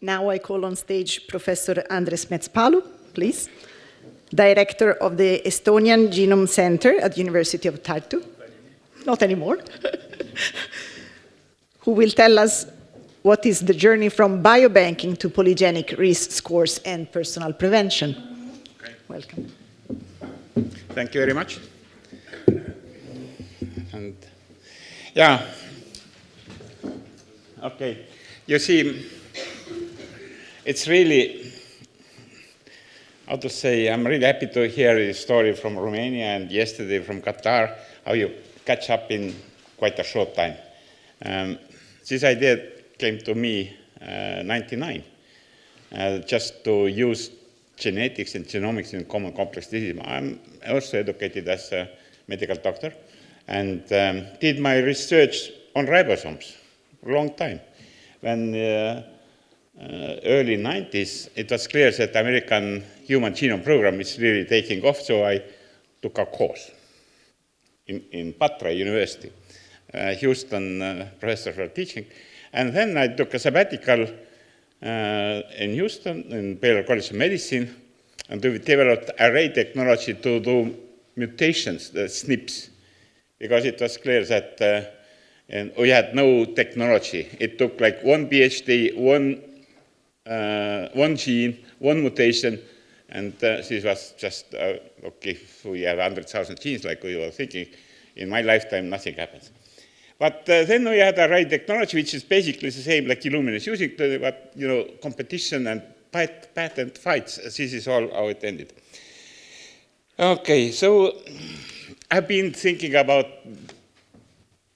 Now I call on stage Professor Andres Metspalu, please, Director of the Estonian Genome Center at the University of Tartu. Not anymore. Who will tell us what is the journey from biobanking to polygenic risk scores and personal prevention. Okay. Welcome. Thank you very much. And yeah, okay. You see, it's really, how to say, I'm really happy to hear the story from Romania and yesterday from Qatar, how you catch up in quite a short time. This idea came to me in 1999, just to use genetics and genomics in common complex disease. I'm also educated as a medical doctor and did my research on ribosomes for a long time. When early 90s, it was clear that the American Human Genome Program is really taking off, so I took a course in Patra University, Houston professor for teaching. And then I took a sabbatical in Houston, in Baylor College of Medicine, and we developed array technology to do mutations, the SNPs, because it was clear that and we had no technology. It took like one PhD, one gene, one mutation, and this was just, okay, if we have 100,000 genes like we were thinking, in my lifetime nothing happens. But then we had array technology, which is basically the same like Illumina is using, but competition and patent fights, this is all how it ended. Okay, so I've been thinking about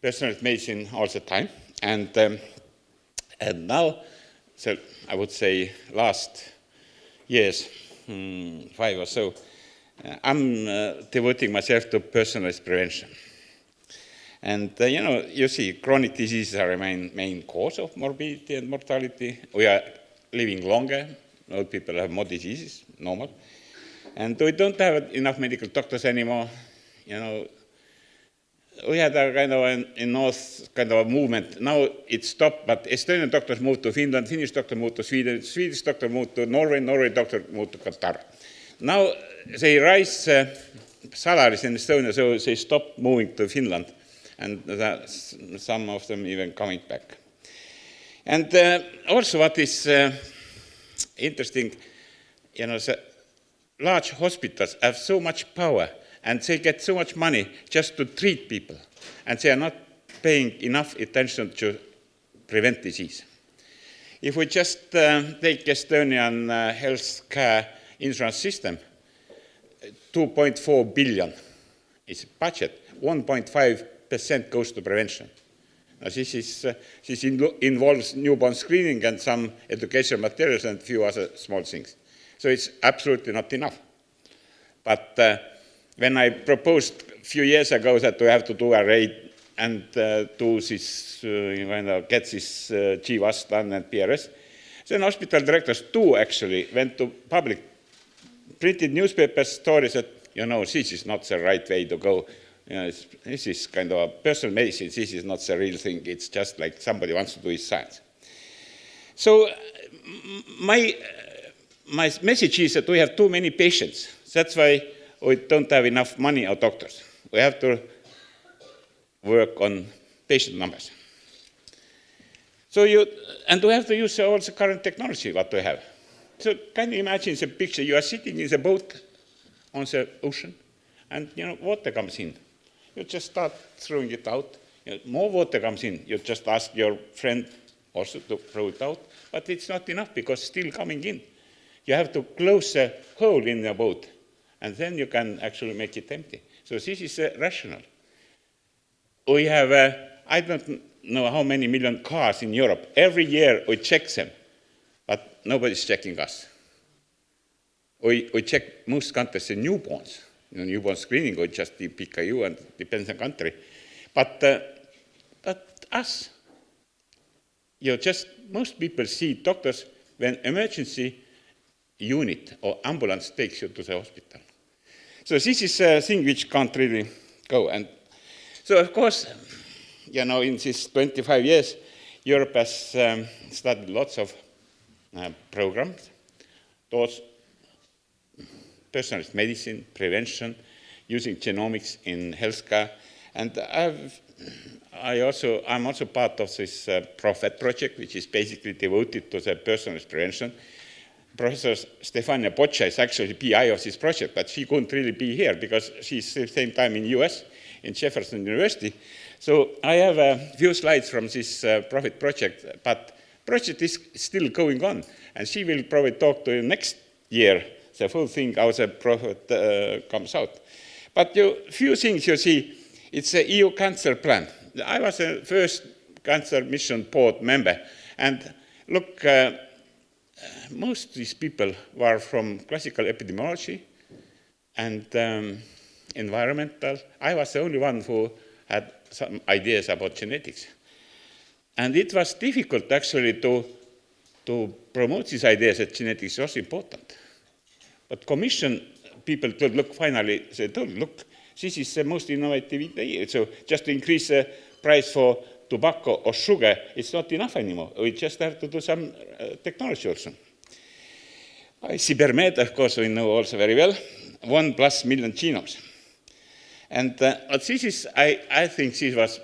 personalized medicine all the time, and now, so I would say last years, 5 or so, I'm devoting myself to personalized prevention. And you see, chronic diseases are a main cause of morbidity and mortality. We are living longer. Old people have more diseases, normal. And we don't have enough medical doctors anymore. We had a kind of in North kind of a movement. Now it stopped, but Estonian doctors moved to Finland, Finnish doctor moved to Sweden, Swedish doctor moved to Norway, Norway doctor moved to Qatar. Now they raise salaries in Estonia, so they stopped moving to Finland, and some of them even coming back. And also what is interesting, the large hospitals have so much power, and they get so much money just to treat people, and they are not paying enough attention to prevent disease. If we just take Estonian healthcare insurance system, 2.4 billion is budget, 1.5% goes to prevention. Now this involves newborn screening and some educational materials and a few other small things. So it's absolutely not enough. But when I proposed a few years ago that we have to do a raid and do this, get this GWAS done and PRS, then hospital directors too actually went to public, printed newspaper stories that, this is not the right way to go. This is kind of a personal medicine, this is not the real thing, it's just like somebody wants to do his science. So my message is that we have too many patients. That's why we don't have enough money or doctors. We have to work on patient numbers. So and we have to use all the current technology what we have. So can you imagine the picture? You are sitting in the boat on the ocean, and water comes in. You just start throwing it out. More water comes in. You just ask your friend also to throw it out, but it's not enough because it's still coming in. You have to close the hole in the boat, and then you can actually make it empty. So this is rational. We have, I don't know how many million cars in Europe. Every year we check them, but nobody's checking us. We check most countries the newborns. Newborn screening, we just do PKU and depends on country. But us, most people see doctors when emergency unit or ambulance takes you to the hospital. So this is a thing which can't really go. And so, of course, in these 25 years, Europe has studied lots of programs, those personalized medicine, prevention, using genomics in healthcare. And I'm also part of this PROPHET project, which is basically devoted to the personalized prevention. Professor Stefania Boccia is actually PI of this project, but she couldn't really be here because she's at the same time in US, in Jefferson University. So I have a few slides from this PROPHET project, but project is still going on, and she will probably talk to you next year, the full thing, how the PROPHET comes out. But few things you see, it's a EU cancer plan. I was the first cancer mission board member, and look, most of these people were from classical epidemiology and environmental. I was the only one who had some ideas about genetics. And it was difficult actually to promote these ideas that genetics was important. But commission people told, look, finally, they told, look, this is the most innovative idea. So just to increase the price for tobacco or sugar, it's not enough anymore. We just have to do some technology also. CyberMed, of course, we know also very well, 1+ million genomes. And this is, I think this was,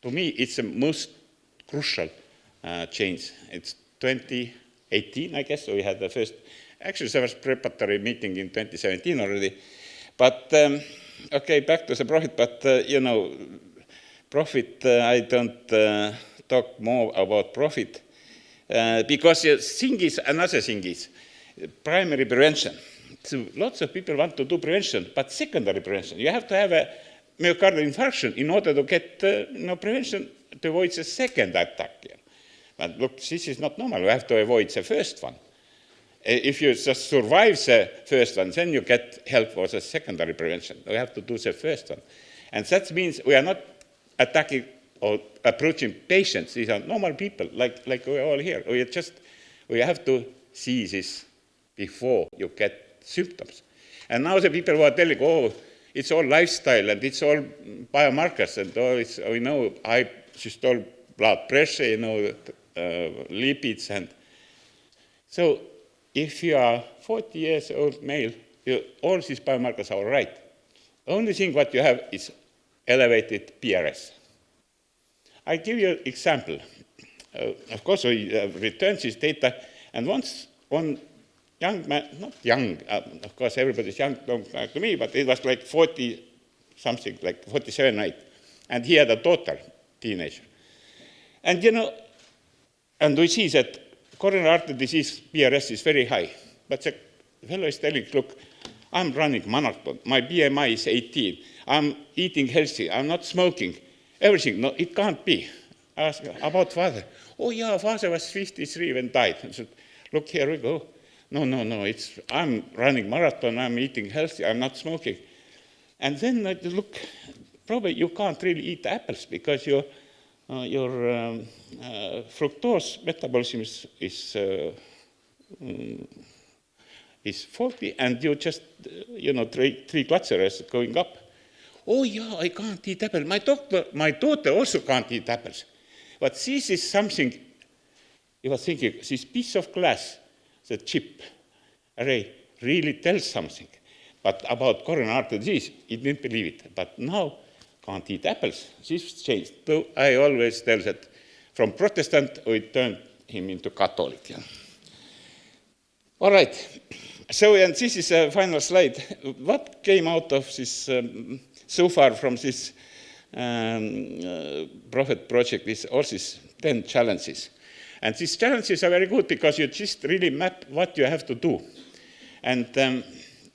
to me, it's the most crucial change. It's 2018, I guess, so we had the first, actually there was preparatory meeting in 2017 already. But, okay, back to the PROPHET, but, PROPHET, I don't talk more about PROPHET, because the thing is, another thing is, primary prevention. So lots of people want to do prevention, but secondary prevention. You have to have a myocardial infarction in order to get prevention to avoid the second attack. But look, this is not normal. You have to avoid the first one. If you just survive the first one, then you get help for the secondary prevention. We have to do the first one. And that means we are not attacking or approaching patients. These are normal people, like we're all here. We have to see this before you get symptoms. And now the people who are telling, oh, it's all lifestyle and it's all biomarkers and all it's, we know high systolic blood pressure, lipids. And so if you are 40 years old male, all these biomarkers are all right. Only thing what you have is elevated PRS. I give you an example. Of course, we return this data, and once one young man, not young, of course everybody's young, don't like to me, but it was like 40-something, like 47, 8. And he had a daughter, teenager. And and we see that coronary artery disease PRS is very high. But the fellow is telling, look, I'm running marathon, my BMI is 18, I'm eating healthy, I'm not smoking, everything. No, it can't be. I asked about father. Oh yeah, father was 53 when died. I said, look, here we go. No, I'm running marathon, I'm eating healthy, I'm not smoking. And then look, probably you can't really eat apples because your fructose metabolism is faulty, and you just, triglycerides going up. Oh yeah, I can't eat apples. My daughter also can't eat apples. But this is something, you were thinking, this piece of glass, the chip array, really tells something. But about coronary artery disease, he didn't believe it. But now, can't eat apples. This changed. So I always tell that from Protestant, we turned him into Catholic. Yeah. All right. So, and this is a final slide. What came out of this, so far from this PROPHET project is all these 10 challenges. And these challenges are very good because you just really map what you have to do. And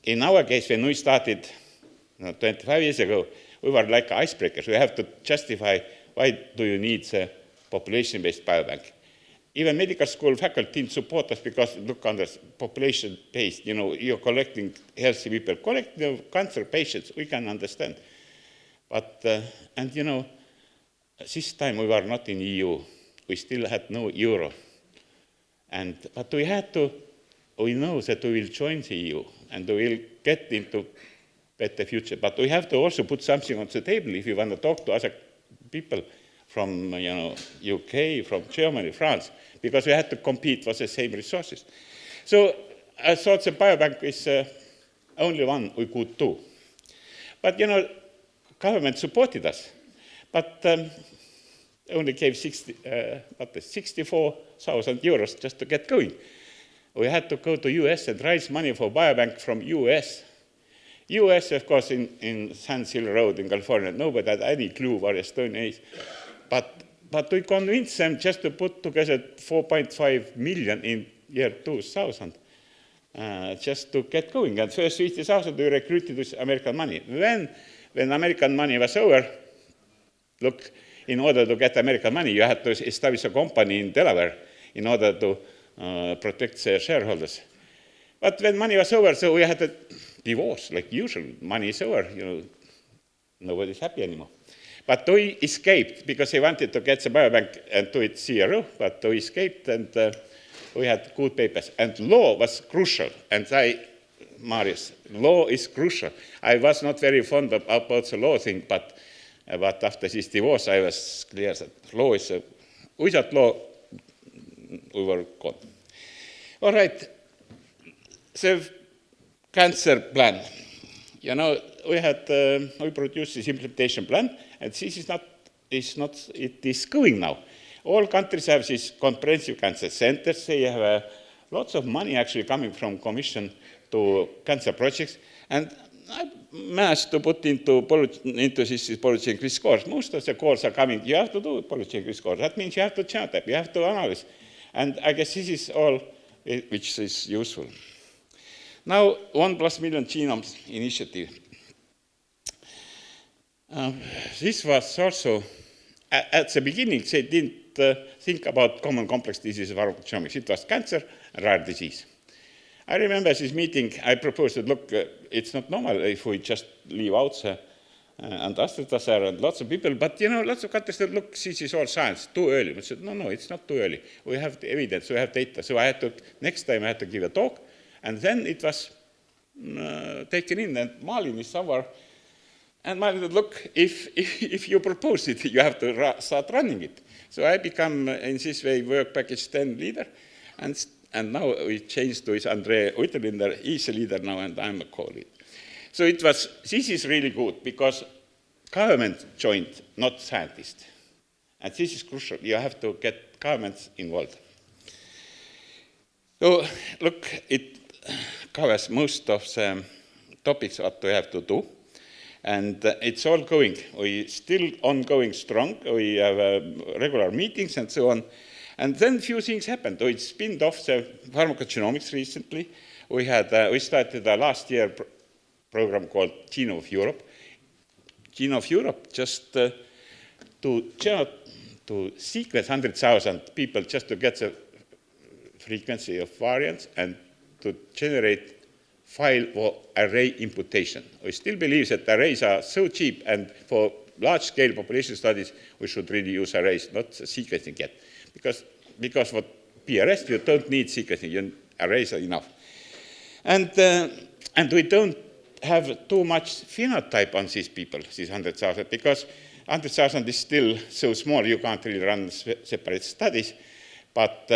in our case, when we started 25 years ago, we were like icebreakers. We have to justify why do you need a population-based biobank. Even medical school faculty didn't support us because look on this population-based, you're collecting healthy people. Collecting cancer patients, we can understand. But, this time we were not in EU. We still had no euro. But we know that we will join the EU and we will get into better future. But we have to also put something on the table if you want to talk to other people from UK, from Germany, France, because we had to compete for the same resources. So I thought the biobank is only one we could do. But, government supported us, but only gave 64,000 euros just to get going. We had to go to US and raise money for biobank from US. US, of course, in Sands Hill Road in California, nobody had any clue where Estonia is. But we convinced them just to put together 4.5 million in year 2000, just to get going. And first 50,000 we recruited with American money. When American money was over, look, in order to get American money, you had to establish a company in Delaware in order to protect their shareholders. But when money was over, so we had a divorce, like usual. Money is over, nobody's happy anymore. But we escaped because they wanted to get the biobank and do it CRO, but we escaped and we had good papers. And law was crucial. And Marius, law is crucial. I was not very fond about the law thing, but after this divorce, I was clear that law is without law, we were gone. All right, the cancer plan. We produced this implementation plan, and this is not, it is going now. All countries have these comprehensive cancer centers. They have lots of money actually coming from Commission to cancer projects, and I managed to put into this polygen increase scores. Most of the scores are coming. You have to do polygen increase scores. That means you have to genotype, you have to analyze. And I guess this is all which is useful. Now, 1+ million genomes initiative. This was also, at the beginning, they didn't think about common complex disease of pharmacogenomics. It was cancer and rare disease. I remember this meeting, I proposed that, look, it's not normal if we just leave out and AstraZeneca and lots of people, but, lots of countries said, look, this is all science, too early. I said, no, it's not too early. We have the evidence, we have data. So next time I had to give a talk, and then it was taken in, and Malin is somewhere. And Malin said, look, if you propose it, you have to start running it. So I become, in this way, work package 10 leader, and now we changed to Andre Uitterlinder. He's a leader now, and I'm a co-leader. So this is really good, because government joined, not scientists. And this is crucial. You have to get governments involved. So, look, it covers most of the topics what we have to do. And it's all going. We still ongoing strong. We have regular meetings and so on. And then few things happened. We spinned off the pharmacogenomics recently. We started a last year program called Genome of Europe. Genome of Europe, just to sequence 100,000 people just to get the frequency of variants and to generate file for array imputation. We still believe that arrays are so cheap, and for large-scale population studies, we should really use arrays, not sequencing yet. Because for PRS, you don't need sequencing, arrays are enough. And we don't have too much phenotype on these people, these 100,000, because 100,000 is still so small, you can't really run separate studies. But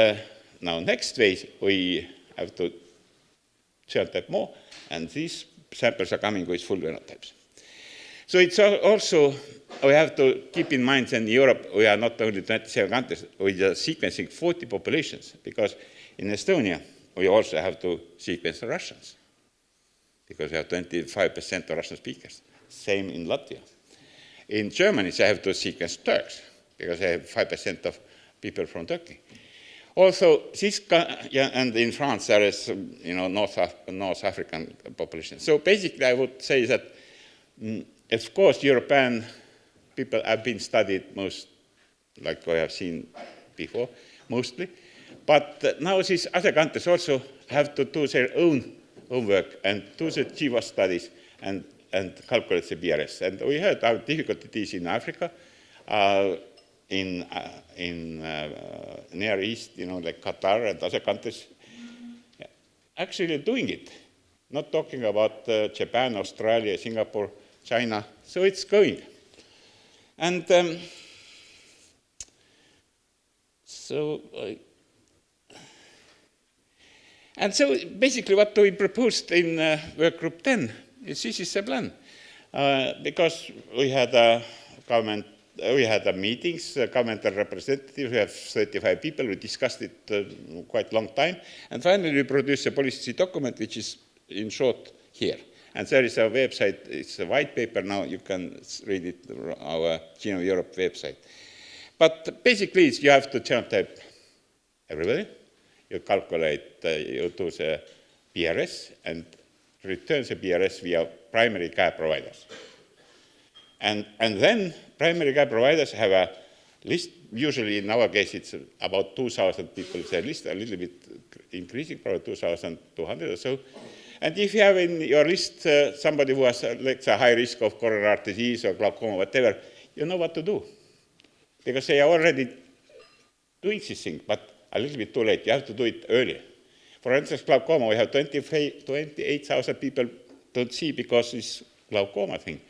now next phase, we have to genotype more, and these samples are coming with full phenotypes. So it's also, we have to keep in mind that in Europe, we are not only 27 countries, we are sequencing 40 populations, because in Estonia, we also have to sequence the Russians, because we have 25% of Russian speakers. Same in Latvia. In Germany, they have to sequence Turks, because they have 5% of people from Turkey. Also, and in France, there is, North African population. So basically, I would say that, of course, European people have been studied most, like we have seen before, mostly. But now these other countries also have to do their own homework and do the GWAS studies and calculate the BRS. And we heard how difficult it is in Africa, in Near East, like Qatar and other countries, actually doing it. Not talking about Japan, Australia, Singapore, China. So it's going. And And so basically what we proposed in work group 10 is this is the plan. Because we had a meetings, governmental representatives, we have 35 people, we discussed it quite a long time, and finally we produced a policy document which is in short here. And there is a website, it's a white paper now, you can read it on our Genome Europe website. But basically you have to genotype everybody, you calculate, you do the PRS and return the PRS via primary care providers. And then primary care providers have a list, usually in our case it's about 2,000 people, their list a little bit increasing, probably 2,200 or so. And if you have in your list somebody who has like a high risk of coronary artery disease or glaucoma, whatever, you know what to do. Because they are already doing this thing, but a little bit too late. You have to do it earlier. For instance, glaucoma, we have 28,000 people don't see because it's glaucoma thing.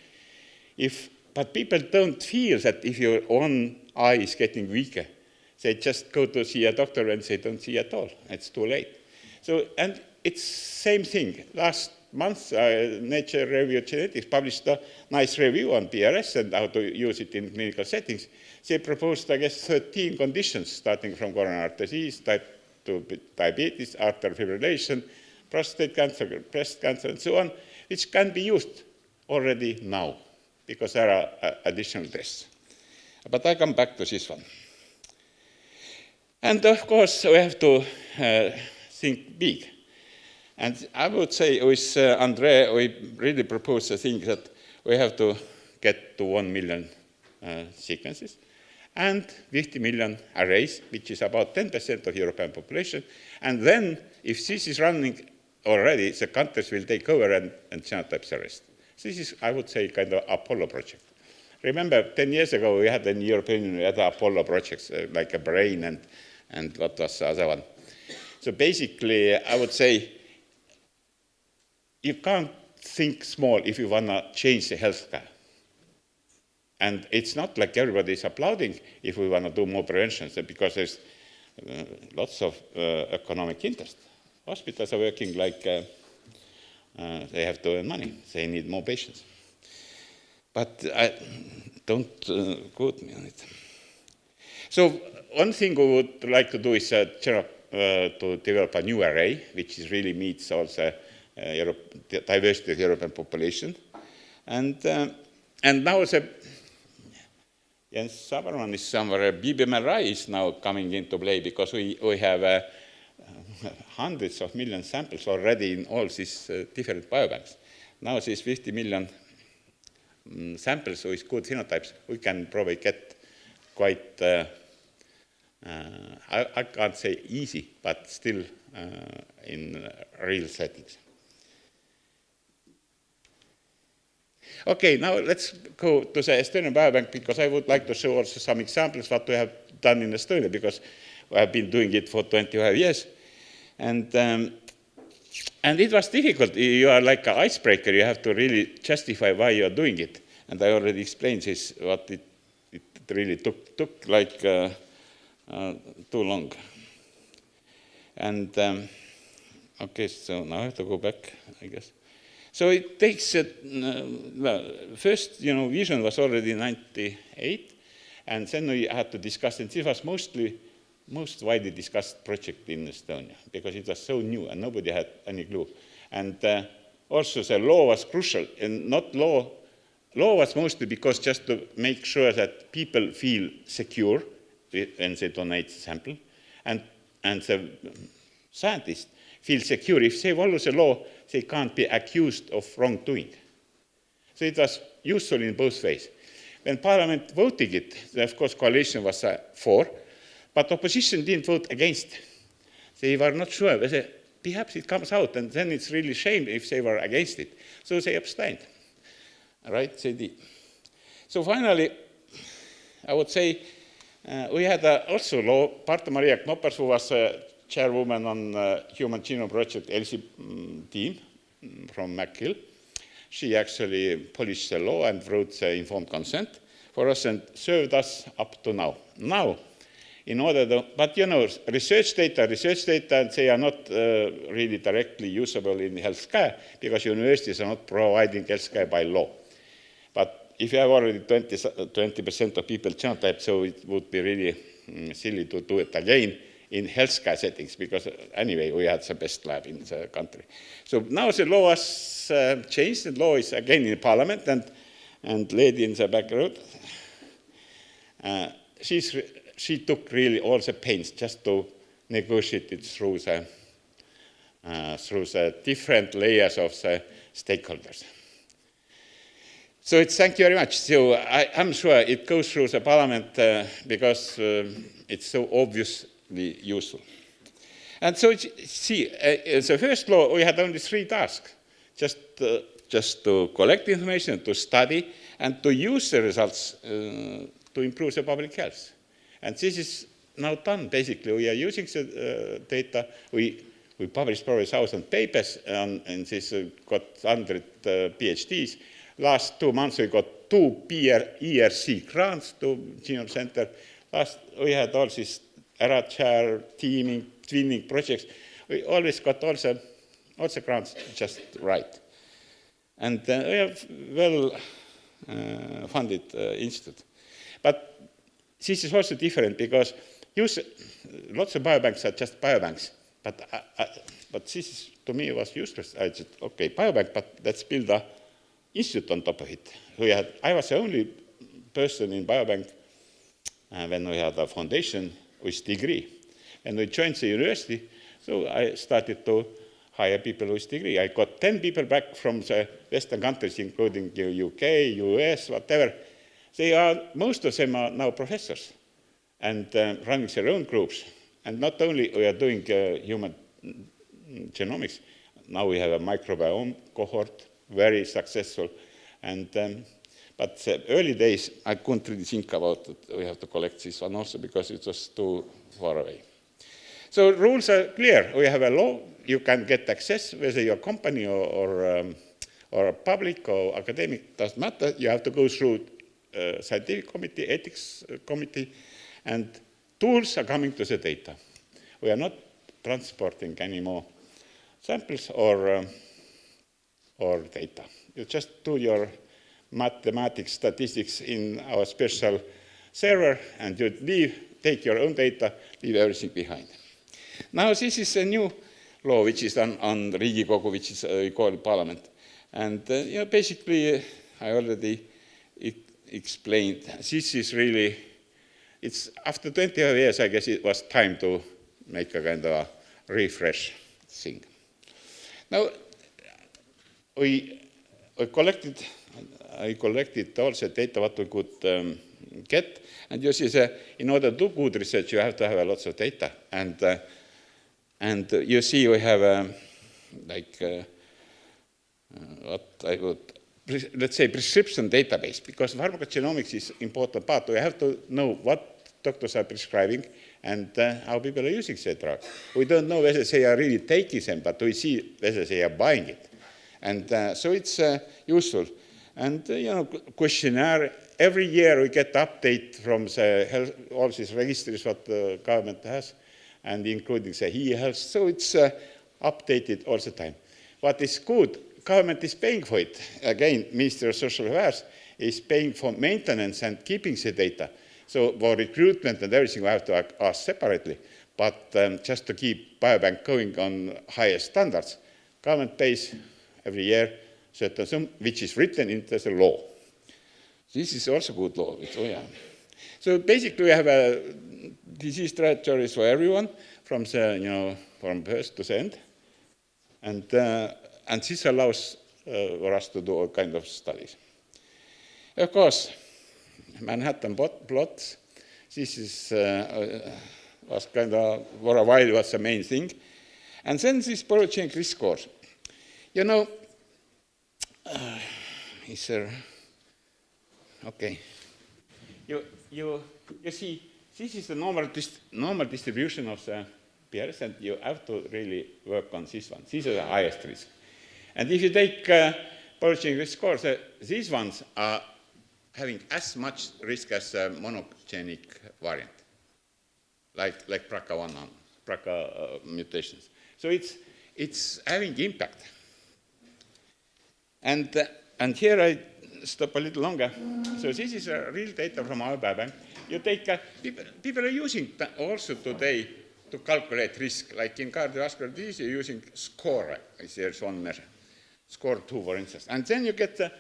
But people don't feel that if your one eye is getting weaker, they just go to see a doctor and they don't see at all. It's too late. So, and it's same thing. Last month, Nature Review Genetics published a nice review on PRS and how to use it in clinical settings. They proposed, I guess, 13 conditions, starting from coronary artery disease, type 2 diabetes, arterial fibrillation, prostate cancer, breast cancer, and so on, which can be used already now, because there are additional tests. But I come back to this one. And of course, we have to think big. And I would say with Andre, we really propose the thing that we have to get to 1 million sequences and 50 million arrays, which is about 10% of European population. And then, if this is running already, the countries will take over and genotype the rest. This is, I would say, kind of Apollo project. Remember, 10 years ago, we had in the European Union, we had Apollo projects, like a brain and what was the other one. So basically, I would say, you can't think small if you want to change the healthcare. And it's not like everybody is applauding if we want to do more prevention, because there's lots of economic interest. Hospitals are working like they have to earn money. They need more patients. But don't quote me on it. So one thing we would like to do is to develop a new array, which really meets also the diversity of the European population. And now Jens Saberman is somewhere, BBMRI is now coming into play because we have hundreds of million samples already in all these different biobanks. Now these 50 million samples with good phenotypes, we can probably get quite, I can't say easy, but still in real settings. Okay, now let's go to the Estonian Biobank, because I would like to show also some examples what we have done in Estonia, because we have been doing it for 25 years. And it was difficult. You are like an icebreaker. You have to really justify why you are doing it. And I already explained this, what it really took like too long. And okay, so now I have to go back, I guess. So it takes, well, first, vision was already 98, and then we had to discuss, and this was most widely discussed project in Estonia, because it was so new and nobody had any clue. And also the law was crucial, and law was mostly because just to make sure that people feel secure when they donate the sample, and the scientists feel secure. If they follow the law, they can't be accused of wrongdoing. So it was useful in both ways. When Parliament voted it, of course, coalition was for, but opposition didn't vote against. They were not sure whether perhaps it comes out, and then it's really shame if they were against it. So they abstained. Right? They did. So finally, I would say we had also law. Marta Maria Knoppers, who was chairwoman on Human Genome Project ELSI team from McGill. She actually polished the law and wrote the informed consent for us and served us up to now. Now, in order to, but research data, and they are not really directly usable in healthcare because universities are not providing healthcare by law. But if you have already 20% of people genotype, so it would be really silly to do it again in healthcare settings, because anyway, we had the best lab in the country. So now the law has changed, and law is again in parliament, and lady in the back row, she took really all the pains just to negotiate it through the different layers of the stakeholders. So it's thank you very much. So I'm sure it goes through the parliament because it's so obviously useful. And so see, the first law, we had only 3 tasks, just to collect information, to study, and to use the results to improve the public health. And this is now done, basically. We are using the data. We published probably 1,000 papers, and this got 100 PhDs. Last 2 months, we got 2 ERC grants to Genome Center. We had all these ERA-chair, teaming, twinning projects. We always got all the grants just right. And we have well-funded institute. But this is also different because lots of biobanks are just biobanks. But this is, to me, was useless. I said, okay, biobank, but let's build an institute on top of it. I was the only person in biobank when we had a foundation with degree. And we joined the university, so I started to hire people with degree. I got 10 people back from the Western countries, including the UK, US, whatever. Most of them are now professors and running their own groups. And not only we are doing human genomics, now we have a microbiome cohort, very successful. But the early days, I couldn't really think about it. We have to collect this one also because it was too far away. So rules are clear. We have a law. You can get access, whether you're a company or public or academic, doesn't matter. You have to go through scientific committee, ethics committee, and tools are coming to the data. We are not transporting any more samples or data. You just do your mathematics, statistics in our special server, and you take your own data, leave everything behind. Now this is a new law which is on Riigikogu, which is we call parliament. And basically, I already explained, this is really, it's after 25 years, I guess it was time to make a kind of a refresh thing. Now, I collected all the data what we could get, and you see, in order to do good research, you have to have lots of data, and you see we have what I would, let's say, prescription database, because pharmacogenomics is important part. We have to know what doctors are prescribing and how people are using the drug. We don't know whether they are really taking them, but we see whether they are buying it. And so it's useful. And, questionnaire, every year we get update from all these registries what the government has, and including the e-health. So it's updated all the time. What is good, government is paying for it. Again, Ministry of Social Affairs is paying for maintenance and keeping the data. So for recruitment and everything, we have to ask separately. But just to keep biobank going on higher standards, government pays every year certain sum, which is written into the law. This is also good law. So basically, we have a disease trajectories for everyone from the from birth to the end, and this allows for us to do all kinds of studies. Of course, Manhattan plots. This is was kind of for a while was the main thing, and then this polygenic risk scores. Is there? Okay. You see, this is the normal distribution of the peers, and you have to really work on this one. These are the highest risk. And if you take polygenic risk scores, these ones are having as much risk as a monogenic variant. like BRCA1, BRCA mutations. So it's having impact. And here I stop a little longer. So this is real data from our biobank. You take, people are using also today to calculate risk. Like in cardiovascular disease, you're using SCORE, there's one measure. SCORE2, for instance. And then you get the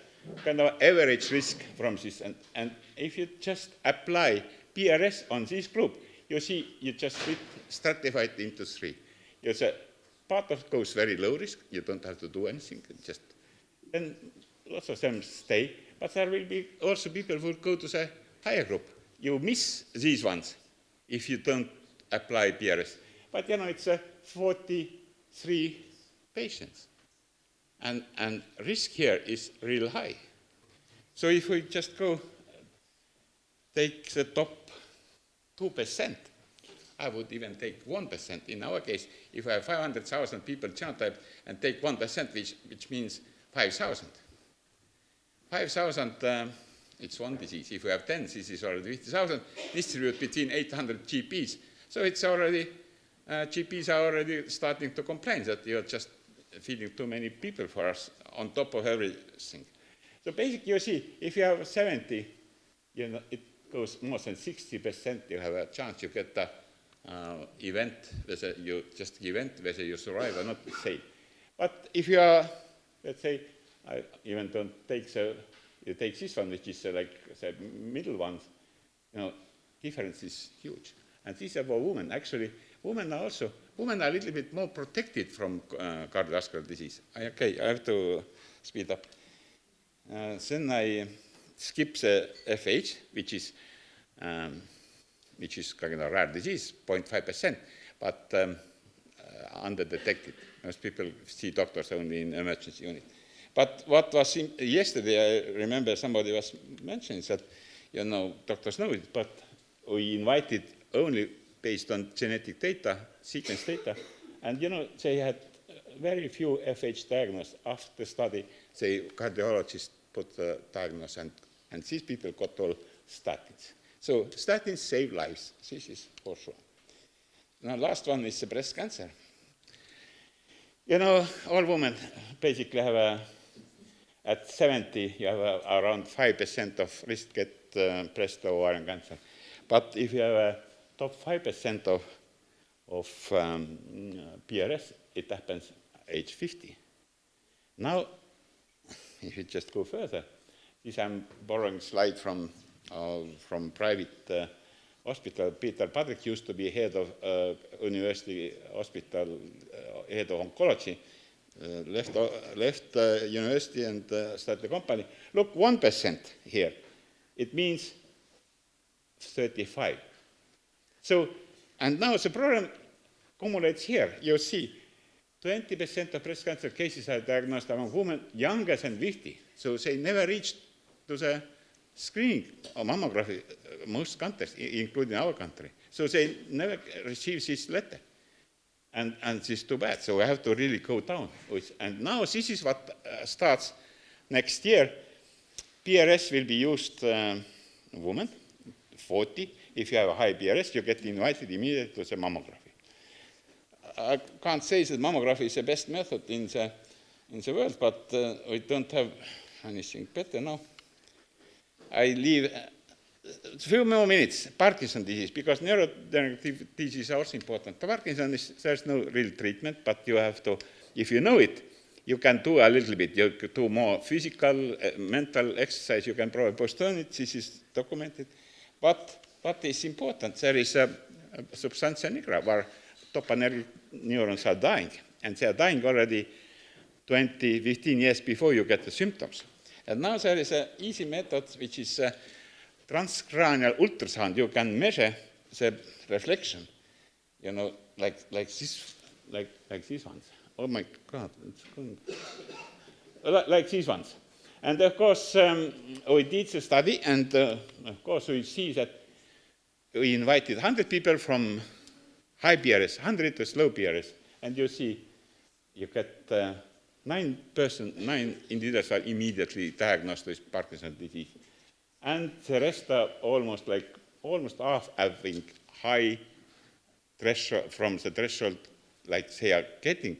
kind of average risk from this. And if you just apply PRS on this group, you see you just stratify it into three. You say part of goes very low risk, you don't have to do anything, just then lots of them stay, but there will be also people who go to the higher group. You miss these ones if you don't apply PRS. But it's 43 patients. And risk here is real high. So if we just go take the top 2%, I would even take 1%. In our case, if I have 500,000 people genotype and take 1%, which means 5,000. 5,000, it's one disease. If we have 10, this is already 50,000, distributed between 800 GPs. So it's already, GPs are already starting to complain that you're just feeding too many people for us on top of everything. So basically, you see, if you have 70, it goes more than 60%, you have a chance you get the event, whether you just event, whether you survive or not, say. But if you are, let's say, I even don't take you take this one, which is like the middle ones, difference is huge. And these are for women. Actually, women are a little bit more protected from cardiovascular disease. Okay, I have to speed up. Then I skip the FH, which is kind of a rare disease, 0.5%, but underdetected. Most people see doctors only in emergency unit. But what was yesterday, I remember somebody was mentioning that, doctors know it, but we invited only based on genetic data, sequence data, and they had very few FH diagnosed. After the study, the cardiologist put the diagnosis, and these people got all statins. So statins save lives, this is for sure. Now, last one is the breast cancer. All women basically have at 70, you have around 5% of risk get breast or ovarian cancer. But if you have a top 5% of PRS, it happens age 50. Now, if you just go further, this I'm borrowing a slide from private hospital. Peter Patrick used to be head of University Hospital, head of oncology, left university and started the company. Look, 1% here. It means 35. So, and now the problem accumulates here. You see, 20% of breast cancer cases are diagnosed among women younger than 50. So they never reached to the screening or mammography, most countries, including our country. So they never receive this letter. And this is too bad. So we have to really go down. And now this is what starts next year. PRS will be used women, 40. If you have a high PRS, you get invited immediately to the mammography. I can't say that mammography is the best method in the world, but we don't have anything better now. I leave a few more minutes. Parkinson's disease, because neurodegenerative disease is also important. Parkinson's, there's no real treatment, but you have to, if you know it, you can do a little bit. You can do more physical, mental exercise. You can probably postpone it. This is documented. But what is important, there is a substantia nigra where dopaminergic neurons are dying. And they are dying already 20, 15 years before you get the symptoms. And now there is an easy method, which is transcranial ultrasound. You can measure the reflection, like this, like these ones. Oh my God, it's going. Like these ones. And of course, we did the study, and of course we see that we invited 100 people from high PRS, 100 to slow PRS, and you see you get 9 individuals are immediately diagnosed with Parkinson's disease. And the rest are almost half having high threshold, from the threshold, like they are getting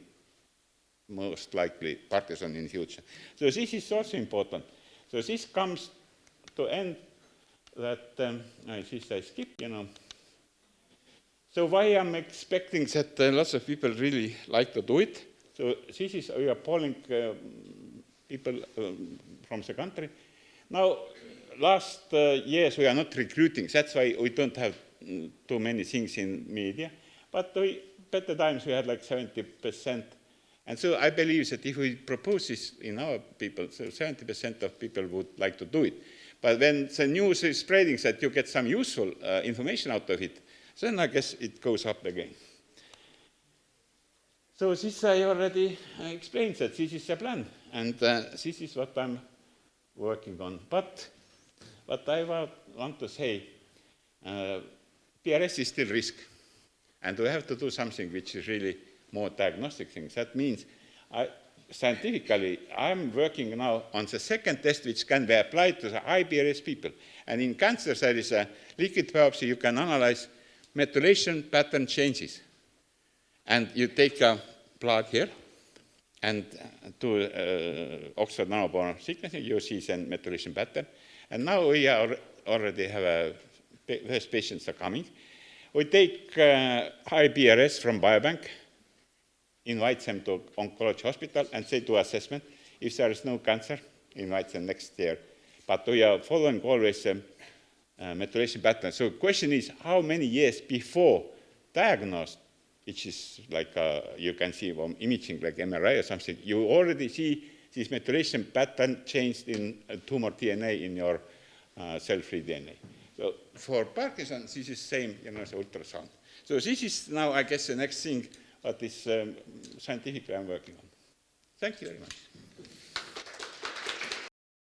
most likely Parkinson in future. So this is also important. So this comes to end that, this I skip, So why I'm expecting that lots of people really like to do it? So this is, we are polling people from the country. Now, last years we are not recruiting. That's why we don't have too many things in media. But better times we had like 70%. And so I believe that if we propose this in our people, so 70% of people would like to do it. But when the news is spreading that you get some useful information out of it, then I guess it goes up again. So this I already explained that this is the plan, and this is what I'm working on. But what I want to say, PRS is still risk, and we have to do something which is really more diagnostic things. That means scientifically, I'm working now on the second test which can be applied to the high PRS people. And in cancer, there is a liquid biopsy. You can analyze methylation pattern changes. And you take a plug here and do Oxford Nanopore sequencing, you see the methylation pattern. And now we already have first patients are coming. We take high PRS from biobank, invite them to oncology hospital, and they do assessment. If there is no cancer, invite them next year. But we are following always methylation pattern. So the question is, how many years before diagnosed, which is like you can see from imaging, like MRI or something, you already see this methylation pattern changed in tumor DNA in your cell-free DNA. So for Parkinson's, this is same, as ultrasound. So this is now, I guess, the next thing what is scientifically I'm working on. Thank you very much.